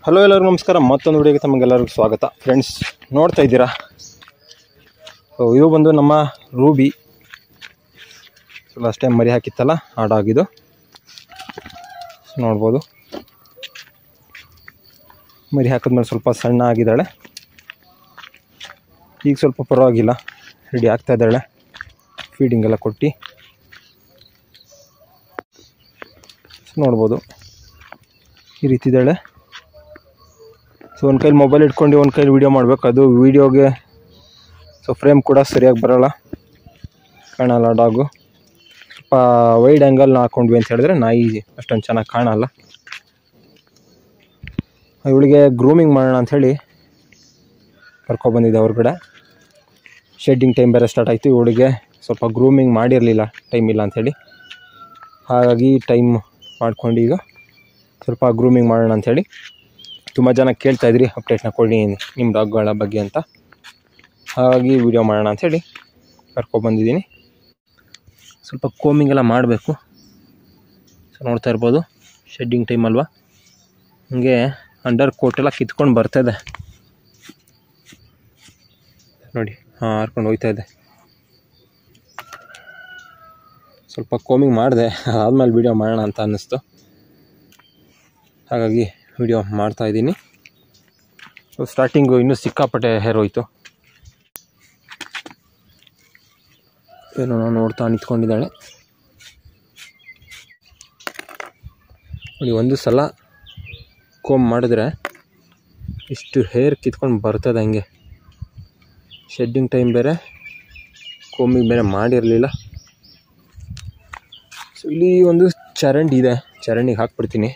Hello ಎಲ್ಲರಿಗೂ ನಮಸ್ಕಾರ. ಮತ್ತೊಂದು ವಿಡಿಯೋಗೆ ತಮಗೆಲ್ಲರಿಗೂ ಸ್ವಾಗತ. ಫ್ರೆಂಡ್ಸ್, ನೋಡ್ತಾ ಇದ್ದೀರಾ, ಇದು ಬಂದು ನಮ್ಮ ರೂಬಿ. ಲಾಸ್ಟ್ ಟೈಮ್ ಮರಿ ಹಾಕಿತ್ತಲ್ಲ ಆ ಡಾಗ್ ಇದು. ನೋಡ್ಬೋದು, ಮರಿ ಹಾಕಿದ್ಮೇಲೆ ಸ್ವಲ್ಪ ಸಣ್ಣ ಆಗಿದ್ದಾಳೆ. ಈಗ ಸ್ವಲ್ಪ ಪರವಾಗಿಲ್ಲ, ರೆಡಿ ಆಗ್ತಾ ಇದ್ದಾಳೆ. ಫೀಡಿಂಗ್ ಎಲ್ಲ ಕೊಟ್ಟು ನೋಡ್ಬೋದು, ಈ ರೀತಿ ಇದ್ದಾಳೆ. ಸೊ ಒಂದು ಕೈಲಿ ಮೊಬೈಲ್ ಇಟ್ಕೊಂಡು ಒಂದು ಕೈಲಿ ವೀಡಿಯೋ ಮಾಡಬೇಕು. ಅದು ವೀಡಿಯೋಗೆ ಫ್ರೇಮ್ ಕೂಡ ಸರಿಯಾಗಿ ಬರೋಲ್ಲ, ಕಾಣಲ್ಲ. ಡಾಗು ಸ್ವಲ್ಪ ವೈಡ್ ಆ್ಯಂಗಲ್ನ ಹಾಕ್ಕೊಂಡ್ವಿ ಅಂತ ಹೇಳಿದ್ರೆ ನಾಯಿ ಅಷ್ಟೊಂದು ಚೆನ್ನಾಗಿ ಕಾಣಲ್ಲ. ಇವಳಿಗೆ ಗ್ರೂಮಿಂಗ್ ಮಾಡೋಣ ಅಂಥೇಳಿ ಕರ್ಕೊಬಂದಿದ್ದೆ ಹೊರಗಡೆ. ಶೆಡ್ಡಿಂಗ್ ಟೈಮ್ ಬೇರೆ ಸ್ಟಾರ್ಟ್ ಆಯಿತು. ಇವಳಿಗೆ ಸ್ವಲ್ಪ ಗ್ರೂಮಿಂಗ್ ಮಾಡಿರಲಿಲ್ಲ, ಟೈಮ್ ಇಲ್ಲ ಅಂಥೇಳಿ. ಹಾಗಾಗಿ ಟೈಮ್ ಮಾಡ್ಕೊಂಡು ಈಗ ಸ್ವಲ್ಪ ಗ್ರೂಮಿಂಗ್ ಮಾಡೋಣ ಅಂಥೇಳಿ. ತುಂಬ ಜನ ಕೇಳ್ತಾಯಿದ್ರಿ ಅಪ್ಡೇಟ್ನ ಕೊಡಿ ನಿಮ್ಮ ಡಾಗ್ಗಳ ಬಗ್ಗೆ ಅಂತ. ಹಾಗಾಗಿ ವಿಡಿಯೋ ಮಾಡೋಣ ಅಂಥೇಳಿ ಕರ್ಕೊಬಂದಿದ್ದೀನಿ. ಸ್ವಲ್ಪ ಕೋಮಿಂಗ್ ಎಲ್ಲ ಮಾಡಬೇಕು. ಸೊ ನೋಡ್ತಾ ಇರ್ಬೋದು, ಶೆಡ್ಡಿಂಗ್ ಟೈಮ್ ಅಲ್ವಾ, ಹಂಗೆ ಅಂಡರ್ ಕೋಟೆಲ್ಲ ಕಿತ್ಕೊಂಡು ಬರ್ತಾಯಿದೆ ನೋಡಿ. ಹಾರ್ಕೊಂಡು ಹೋಗ್ತಾಯಿದೆ. ಸ್ವಲ್ಪ ಕೋಮಿಂಗ್ ಮಾಡಿದೆ, ಅದಾದಮೇಲೆ ವಿಡಿಯೋ ಮಾಡೋಣ ಅಂತ ಅನ್ನಿಸ್ತು. ಹಾಗಾಗಿ ವಿಡಿಯೋ ಮಾಡ್ತಾಯಿದ್ದೀನಿ. ಸೊ ಸ್ಟಾರ್ಟಿಂಗು ಇನ್ನೂ ಸಿಕ್ಕಾಪಟ್ಟೆ ಹೇರ್ ಹೋಯಿತು. ಏನೋ ನೋಡ್ತಾ ನಿಂತ್ಕೊಂಡಿದ್ದಾಳೆ ನೋಡಿ. ಒಂದು ಸಲ ಕೋಮ್ ಮಾಡಿದ್ರೆ ಇಷ್ಟು ಹೇರ್ ಕಿತ್ಕೊಂಡು ಬರ್ತದೆ ಹಂಗೆ. ಶೆಡ್ಡಿಂಗ್ ಟೈಮ್ ಬೇರೆ, ಕೋಮಿಂಗ್ ಬೇರೆ ಮಾಡಿರಲಿಲ್ಲ. ಸೊ ಇಲ್ಲಿ ಒಂದು ಚರಂಡಿ ಇದೆ, ಚರಂಡಿಗೆ ಹಾಕ್ಬಿಡ್ತೀನಿ.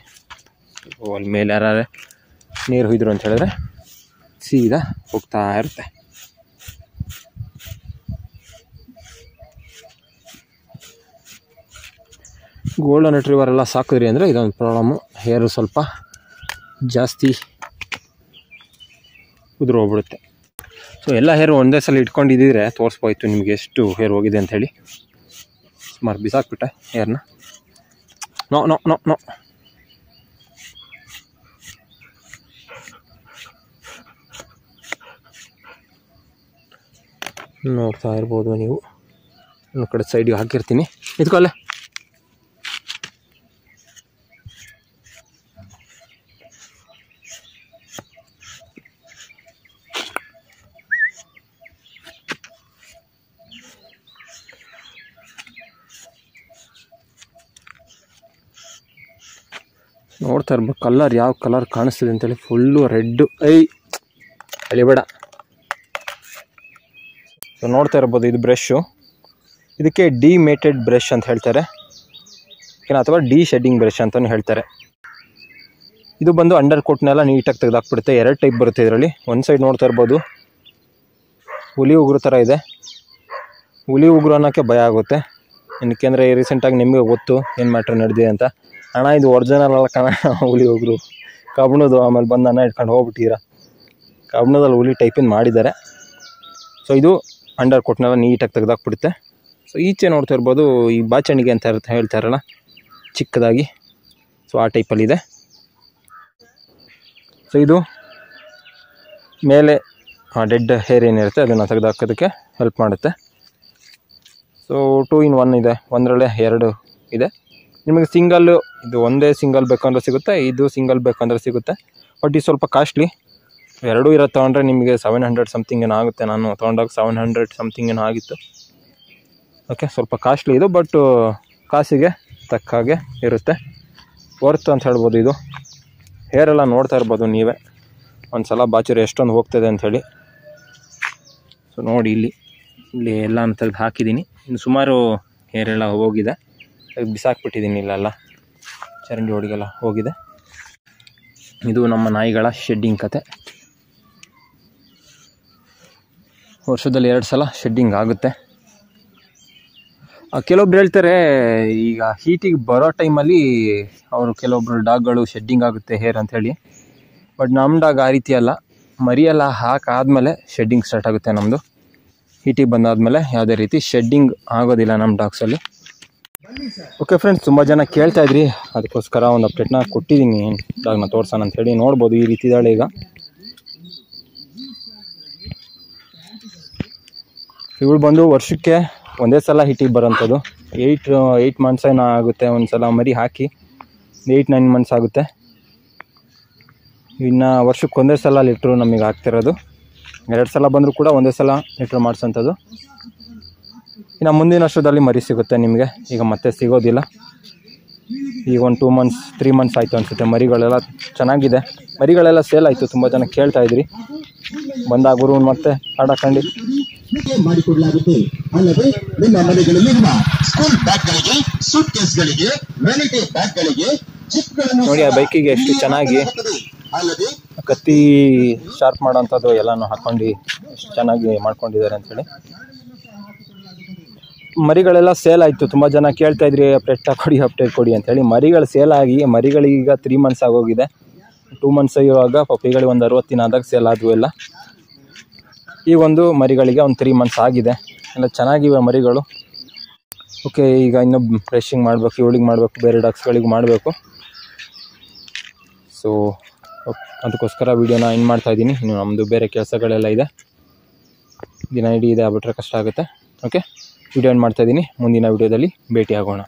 ಅಲ್ಲಿ ಮೇಲೆ ಯಾರು ನೀರು ಹೊಯ್ದರು ಅಂತ ಹೇಳಿದ್ರೆ ಸೀದಾ ಹೋಗ್ತಾ ಇರುತ್ತೆ. ಗೋಲ್ಡನ್ ರಿಟ್ರೀವರ್ ಎಲ್ಲ ಸಾಕಿದ್ರಿ ಅಂದರೆ ಇದೊಂದು ಪ್ರಾಬ್ಲಮ್ಮು. ಹೇರು ಸ್ವಲ್ಪ ಜಾಸ್ತಿ ಉದುರು ಹೋಗ್ಬಿಡುತ್ತೆ. ಸೊ ಎಲ್ಲ ಹೇರು ಒಂದೇ ಸಲ ಇಟ್ಕೊಂಡಿದ್ದಿದ್ರೆ ತೋರಿಸ್ಬೋಯ್ತು ನಿಮಗೆ ಎಷ್ಟು ಹೇರ್ ಹೋಗಿದೆ ಅಂಥೇಳಿ. ಸುಮಾರು ಬಿಸಾಕ್ಬಿಟ್ಟೆ ಹೇರ್ನ. ನೋ ನೋ ನೋ ನೋ ನೋಡ್ತಾ ಇರ್ಬೋದು ನೀವು. ಒಂದು ಕಡೆ ಸೈಡಿಗೆ ಹಾಕಿರ್ತೀನಿ, ನಿಂತ್ಕೊಳ್ಳೆ. ನೋಡ್ತಾ ಇರ್ಬೇಕು ಕಲರ್, ಯಾವ ಕಲರ್ ಕಾಣಿಸ್ತಿದೆ ಅಂತೇಳಿ. Full red. ಅಳಿಬೇಡ. ಸೊ ನೋಡ್ತಾ ಇರ್ಬೋದು, ಇದು ಬ್ರಷು. ಇದಕ್ಕೆ ಡಿಮೇಟೆಡ್ ಬ್ರಷ್ ಅಂತ ಹೇಳ್ತಾರೆ, ಅಥವಾ ಡಿ ಶೆಡ್ಡಿಂಗ್ ಬ್ರಷ್ ಅಂತಲೂ ಹೇಳ್ತಾರೆ. ಇದು ಬಂದು ಅಂಡರ್ ಕೋಟ್ನೆಲ್ಲ ನೀಟಾಗಿ ತೆಗೆದಾಕ್ಬಿಡುತ್ತೆ. ಎರಡು ಟೈಪ್ ಬರುತ್ತೆ ಇದರಲ್ಲಿ. ಒಂದು ಸೈಡ್ ನೋಡ್ತಾ ಇರ್ಬೋದು, ಹುಲಿ ಉಗುರು ಥರ ಇದೆ. ಹುಲಿ ಉಗುರು ಅನ್ನೋಕ್ಕೆ ಭಯ ಆಗುತ್ತೆ. ಏನಕ್ಕೆಂದರೆ ರೀಸೆಂಟಾಗಿ ನಿಮಗೆ ಗೊತ್ತು ಏನು ಮ್ಯಾಟ್ರ್ ನಡೆದಿದೆ ಅಂತ. ಅಣ್ಣ ಇದು ಒರಿಜಿನಲ್ ಅಲ್ಲ ಕಣ, ಹುಲಿ ಉಗುರು ಕಬ್ಬಣದು. ಆಮೇಲೆ ಬಂದು ಅನ್ನ ಇಟ್ಕೊಂಡು ಹೋಗ್ಬಿಟ್ಟಿರ. ಕಬ್ಬಣದಲ್ಲಿ ಹುಲಿ ಟೈಪಿಂದ ಮಾಡಿದ್ದಾರೆ. ಸೊ ಇದು ಅಂಡರ್ ಕೋಟ್ನೆಲ್ಲ ನೀಟಾಗಿ ತೆಗೆದಾಕ್ಬಿಡುತ್ತೆ. ಸೊ ಈಚೆ ನೋಡ್ತಾ ಇರ್ಬೋದು, ಈ ಬಾಚಣಿಗೆ ಅಂತ ಹೇಳ್ತಾರಲ್ಲ ಚಿಕ್ಕದಾಗಿ, ಸೊ ಆ ಟೈಪಲ್ಲಿದೆ. ಸೊ ಇದು ಮೇಲೆ ಡೆಡ್ ಹೇರ್ ಏನಿರುತ್ತೆ ಅದನ್ನು ತೆಗೆದಾಕೋದಕ್ಕೆ ಹೆಲ್ಪ್ ಮಾಡುತ್ತೆ. ಸೊ 2 in 1 ಇದೆ, ಒಂದರಲ್ಲೇ 2 ಇದೆ. ನಿಮಗೆ ಸಿಂಗಲ್ಲು, ಇದು ಒಂದೇ ಸಿಂಗಲ್ ಬೇಕಂದ್ರೆ ಸಿಗುತ್ತೆ, ಇದು ಸಿಂಗಲ್ ಬೇಕಂದ್ರೆ ಸಿಗುತ್ತೆ. ಬಟ್ ಇದು ಸ್ವಲ್ಪ ಕಾಸ್ಟ್ಲಿ. ಎರಡೂ ಇರೋ ತೊಗೊಂಡ್ರೆ ನಿಮಗೆ 700 ಸಮಥಿಂಗ್ ಏನೋ ಆಗುತ್ತೆ. ನಾನು ತೊಗೊಂಡಾಗ 700 ಸಮಥಿಂಗ್ ಏನೋ ಆಗಿತ್ತು. ಓಕೆ, ಸ್ವಲ್ಪ ಕಾಸ್ಟ್ಲಿ ಇದು, ಬಟ್ ಕಾಸಿಗೆ ತಕ್ಕ ಹಾಗೆ ಇರುತ್ತೆ. ವರ್ತ್ ಅಂತ ಹೇಳ್ಬೋದು. ಇದು ಹೇರೆಲ್ಲ ನೋಡ್ತಾ ಇರ್ಬೋದು ನೀವೇ, ಒಂದು ಸಲ ಬಾಚೂರು ಎಷ್ಟೊಂದು ಹೋಗ್ತದೆ ಅಂಥೇಳಿ. ಸೊ ನೋಡಿ, ಇಲ್ಲಿ ಎಲ್ಲ ತೆಗೆದು ಹಾಕಿದ್ದೀನಿ. ಇನ್ನು ಸುಮಾರು ಹೇರೆಲ್ಲ ಹೋಗಿದೆ, ಬಿಸಾಕ್ಬಿಟ್ಟಿದ್ದೀನಿ. ಇಲ್ಲೆಲ್ಲ ಚರಂಡಿ ಒಳಗೆಲ್ಲ ಹೋಗಿದೆ. ಇದು ನಮ್ಮ ನಾಯಿಗಳ ಶೆಡ್ಡಿಂಗ್ ಕತೆ. ವರ್ಷದಲ್ಲಿ 2 ಸಲ ಶೆಡ್ಡಿಂಗ್ ಆಗುತ್ತೆ. ಕೆಲವೊಬ್ರು ಹೇಳ್ತಾರೆ ಈಗ ಹೀಟಿಗೆ ಬರೋ ಟೈಮಲ್ಲಿ ಅವರು ಕೆಲವೊಬ್ರು ಡಾಗ್ಗಳು ಶೆಡ್ಡಿಂಗ್ ಆಗುತ್ತೆ ಹೇರ್ ಅಂಥೇಳಿ. ಬಟ್ ನಮ್ಮ ಡಾಗ್ ಆ ರೀತಿ ಅಲ್ಲ. ಮರಿಯೆಲ್ಲ ಹಾಕಾದ್ಮೇಲೆ ಶೆಡ್ಡಿಂಗ್ ಸ್ಟಾರ್ಟ್ ಆಗುತ್ತೆ ನಮ್ಮದು. ಹೀಟಿಗೆ ಬಂದಾದಮೇಲೆ ಯಾವುದೇ ರೀತಿ ಶೆಡ್ಡಿಂಗ್ ಆಗೋದಿಲ್ಲ ನಮ್ಮ ಡಾಗ್ಸಲ್ಲಿ. ಓಕೆ ಫ್ರೆಂಡ್ಸ್, ತುಂಬ ಜನ ಕೇಳ್ತಾ ಇದ್ರಿ, ಅದಕ್ಕೋಸ್ಕರ ಒಂದು ಅಪ್ಡೇಟ್ನ ಕೊಟ್ಟಿದ್ದೀನಿ. ನಾನು ತೋರ್ಸೋಣ ಅಂತ ಹೇಳಿ. ನೋಡ್ಬೋದು ಈ ರೀತಿ ಇದ್ದಾಳೆ. ಈಗ ಇವಳು ಬಂದು ವರ್ಷಕ್ಕೆ ಒಂದೇ ಸಲ ಹಿಟ್ಟಿಗೆ ಬರೋಂಥದ್ದು. 8 ಮಂತ್ಸ್ ಏನೋ ಆಗುತ್ತೆ ಒಂದು ಸಲ ಮರಿ ಹಾಕಿ. 8-9 ಮಂತ್ಸ್ ಆಗುತ್ತೆ. ಇನ್ನು ವರ್ಷಕ್ಕೆ ಒಂದೇ ಸಲ ಲೀಟ್ರು ನಮಗೆ ಆಗ್ತಿರೋದು. 2 ಸಲ ಬಂದರೂ ಕೂಡ ಒಂದೇ ಸಲ ಲೀಟ್ರ್ ಮಾಡಿಸೋಂಥದ್ದು. ಇನ್ನು ಮುಂದಿನ ವರ್ಷದಲ್ಲಿ ಮರಿ ಸಿಗುತ್ತೆ ನಿಮಗೆ. ಈಗ ಮತ್ತೆ ಸಿಗೋದಿಲ್ಲ. ಈಗ ಒಂದು 2 ಮಂತ್ಸ್ 3 ಮಂತ್ಸ್ ಆಯಿತು ಅನಿಸುತ್ತೆ. ಮರಿಗಳೆಲ್ಲ ಚೆನ್ನಾಗಿದೆ. ಮರಿಗಳೆಲ್ಲ ಸೇಲ್ ಆಯಿತು. ತುಂಬ ಜನ ಕೇಳ್ತಾಯಿದ್ರಿ. ಬಂದಾಗರು ಮತ್ತೆ ಆಡಾಕಂಡು ಮಾಡಿಕೊಡಲಾಗುತ್ತೆ. ಅಲ್ಲದೆ ನಿಮ್ಮ ಮನೆಗಳಲ್ಲಿರುವ ಸ್ಕೂಲ್ ಬ್ಯಾಗ್ಗಳಿಗೆ, ಸೂಟ್ ಕೇಸ್ಗಳಿಗೆ, ವೆನಿಟಿ ಬ್ಯಾಗ್ಗಳಿಗೆ ನೋಡಿ ಆ ಬೈಕಿಗೆ ಎಷ್ಟು ಚೆನ್ನಾಗಿ ಕತ್ತಿ ಶಾರ್ಪ್ ಮಾಡೋಂಥದ್ದು ಎಲ್ಲನೂ ಹಾಕೊಂಡು ಎಷ್ಟು ಚೆನ್ನಾಗಿ ಮಾಡ್ಕೊಂಡಿದ್ದಾರೆ ಅಂಥೇಳಿ. ಮರಿಗಳೆಲ್ಲ ಸೇಲ್ ಆಯಿತು. ತುಂಬ ಜನ ಕೇಳ್ತಾಯಿದ್ರಿ ಅಪ್ಡೇಟ್ ಕೊಡಿ ಅಂಥೇಳಿ. ಮರಿಗಳು ಸೇಲ್ ಆಗಿ ಮರಿಗಳೀಗ 3 ಮಂತ್ಸ್ ಆಗೋಗಿದೆ. 2 ಮಂತ್ಸ್ ಇರುವಾಗ ಪಪ್ಪಿಗಳಿಗೆ ಒಂದು 60 ದಿನ ಆದಾಗ ಸೇಲ್ ಆದವು ಎಲ್ಲ. ಈ ಒಂದು ಮರಿಗಳಿಗೆ ಒಂದು 3 ಮಂತ್ಸ್ ಆಗಿದೆ. ಎಲ್ಲ ಚೆನ್ನಾಗಿವೆ ಮರಿಗಳು. ಓಕೆ, ಈಗ ಇನ್ನೂ ಫ್ರೆಶಿಂಗ್ ಮಾಡಬೇಕು, ಇವಳಿಗೆ ಮಾಡಬೇಕು, ಬೇರೆ ಡಾಗ್ಸ್ಗಳಿಗೂ ಮಾಡಬೇಕು. ಸೊ ಅದಕ್ಕೋಸ್ಕರ ವೀಡಿಯೋನ ಎಂಡ್ ಮಾಡ್ತಾಯಿದ್ದೀನಿ. ಇನ್ನು ನಮ್ಮದು ಬೇರೆ ಕೆಲಸಗಳೆಲ್ಲ ಇದೆ. ದಿನ ಇಡೀ ಇದೆ ಆಗ್ಬಿಟ್ರೆ ಕಷ್ಟ ಆಗುತ್ತೆ. ಓಕೆ, ವಿಡಿಯೋ ಎಂಡ್ ಮಾಡ್ತಾಯಿದ್ದೀನಿ. ಮುಂದಿನ ವೀಡಿಯೋದಲ್ಲಿ ಭೇಟಿ ಆಗೋಣ.